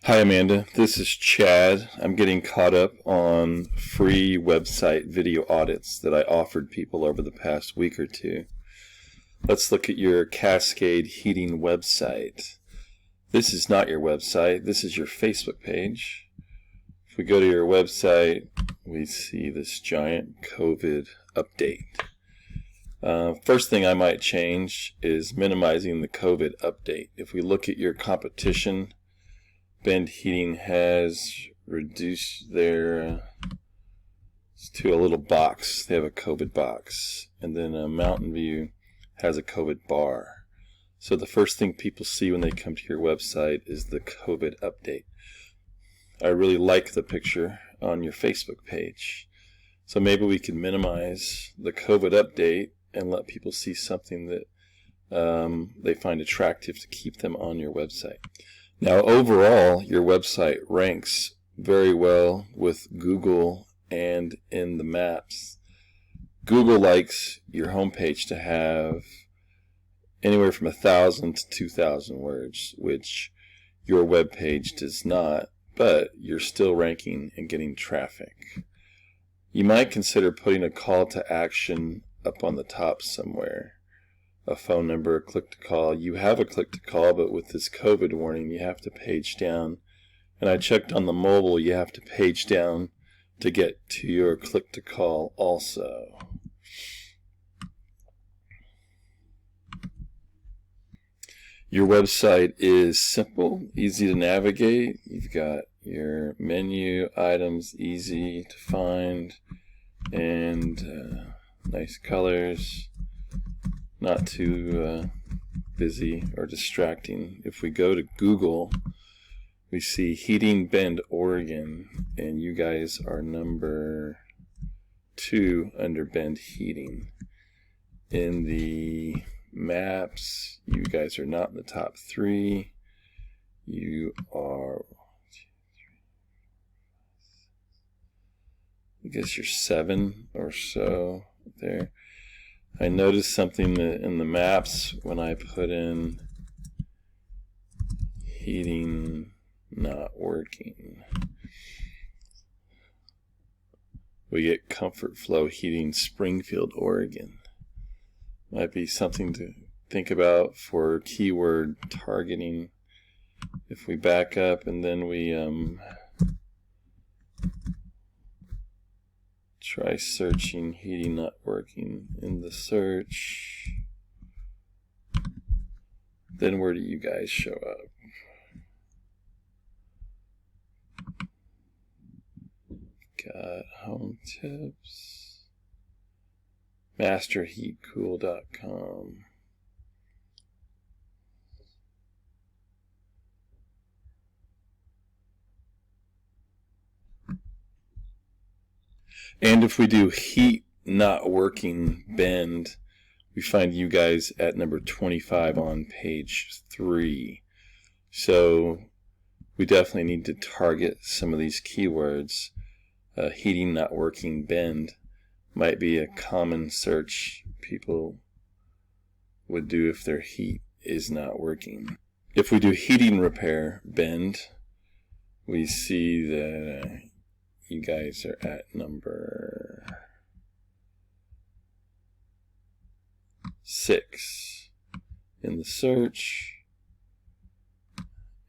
Hi Amanda, this is Chad. I'm getting caught up on free website video audits that I offered people over the past week or two. Let's look at your Cascade Heating website. This is not your website, this is your Facebook page. If we go to your website, we see this giant COVID update. First thing I might change is minimizing the COVID update. If we look at your competition, Bend Heating has reduced their to a little box. They have a COVID box, and then Mountain View has a COVID bar. So the first thing people see when they come to your website is the COVID update. I really like the picture on your Facebook page. So maybe we can minimize the COVID update and let people see something that they find attractive to keep them on your website. Now overall, your website ranks very well with Google and in the maps. Google likes your homepage to have anywhere from 1,000 to 2,000 words, which your webpage does not, but you're still ranking and getting traffic. You might consider putting a call to action up on the top somewhere. A phone number, a click to call. You have a click to call, but with this COVID warning, you have to page down. And I checked on the mobile, you have to page down to get to your click to call also. Your website is simple, easy to navigate. You've got your menu items, easy to find, and nice colors. Not too busy or distracting. If we go to Google, we see Heating Bend, Oregon, and you guys are number 2 under Bend Heating. In the maps, you guys are not in the top 3. You are, I guess you're 7 or so there. I noticed something in the maps when I put in heating not working. We get Comfort Flow Heating, Springfield, Oregon. Might be something to think about for keyword targeting. If we back up and then we try searching heating not working in the search, then where do you guys show up? Got home tips, masterheatcool.com. And if we do heat not working Bend, we find you guys at number 25 on page 3. So we definitely need to target some of these keywords. Heating not working Bend might be a common search people would do if their heat is not working. If we do heating repair Bend, we see that you guys are at number 6 in the search.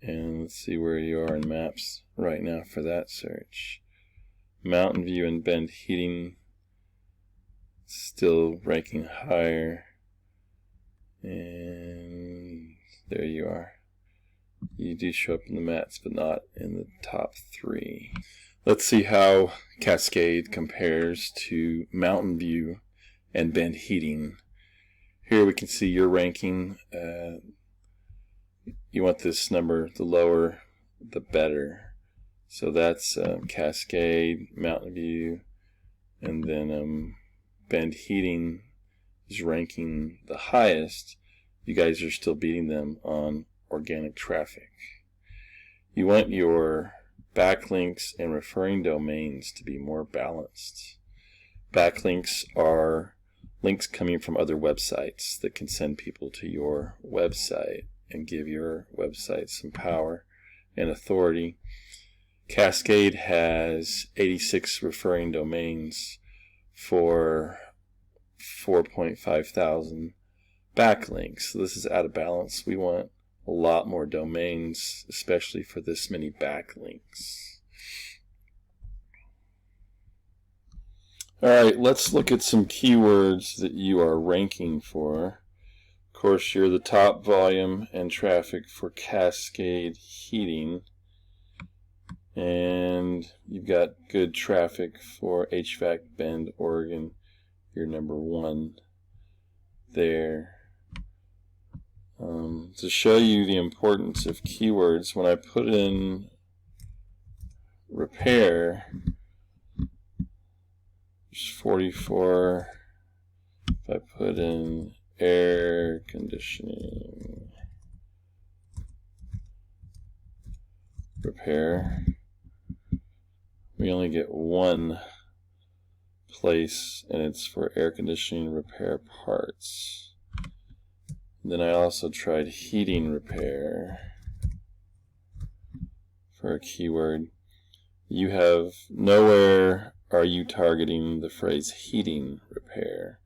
And let's see where you are in maps right now for that search. Mountain View and Bend Heating still ranking higher. And there you are. You do show up in the maps, but not in the top 3. Let's see how Cascade compares to Mountain View and Bend Heating. Here we can see your ranking. You want this number, the lower, the better. So that's Cascade, Mountain View, and then Bend Heating is ranking the highest. You guys are still beating them on organic traffic. You want your backlinks and referring domains to be more balanced. Backlinks are links coming from other websites that can send people to your website and give your website some power and authority. Cascade has 86 referring domains for 4.5 thousand backlinks. So this is out of balance. We want a lot more domains, especially for this many backlinks. Alright, let's look at some keywords that you are ranking for. Of course, you're the top volume and traffic for Cascade Heating. And you've got good traffic for HVAC Bend, Oregon. You're number 1 there. To show you the importance of keywords, when I put in repair, there's 44. If I put in air conditioning repair, we only get 1 place, and it's for air conditioning repair parts. And then I also tried heating repair for a keyword. You have nowhere are you targeting the phrase heating repair.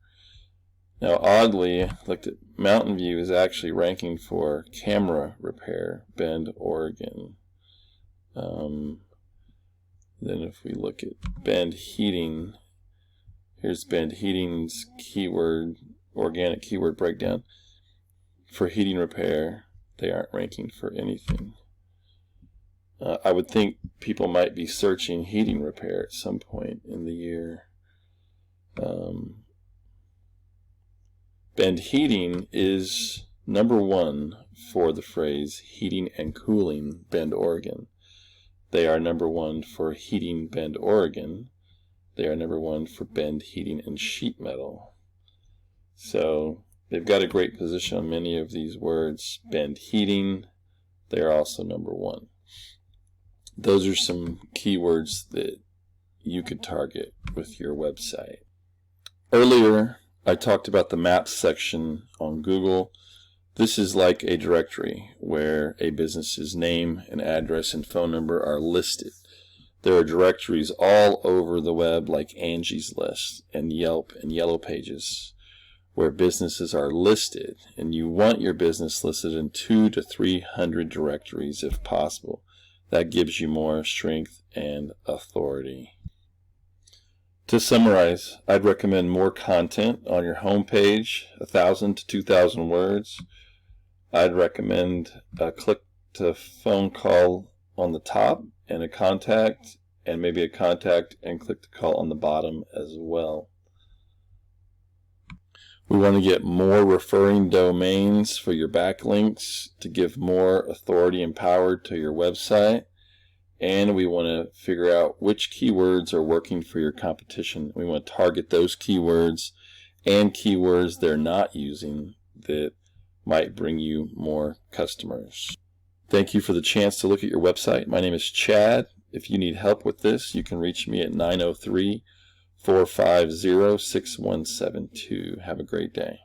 Now oddly, I looked at Mountain View is actually ranking for camera repair, Bend, Oregon. Then if we look at Bend Heating, here's Bend Heating's keyword, organic keyword breakdown. For heating repair, they aren't ranking for anything. I would think people might be searching heating repair at some point in the year. Bend Heating is number 1 for the phrase heating and cooling Bend, Oregon. They are number 1 for heating Bend, Oregon. They are number 1 for Bend Heating and Sheet Metal. So they've got a great position on many of these words. Bend Heating, they're also number 1. Those are some keywords that you could target with your website. Earlier, I talked about the Maps section on Google. This is like a directory where a business's name and address and phone number are listed. There are directories all over the web like Angie's List and Yelp and Yellow Pages, where businesses are listed, and you want your business listed in 200 to 300 directories if possible. That gives you more strength and authority. To summarize, I'd recommend more content on your homepage, 1,000 to 2,000 words. I'd recommend a click to phone call on the top and a contact, and maybe a contact and click to call on the bottom as well. We want to get more referring domains for your backlinks to give more authority and power to your website. And we want to figure out which keywords are working for your competition. We want to target those keywords and keywords they're not using that might bring you more customers. Thank you for the chance to look at your website. My name is Chad. If you need help with this, you can reach me at 903-450-6172. Have a great day.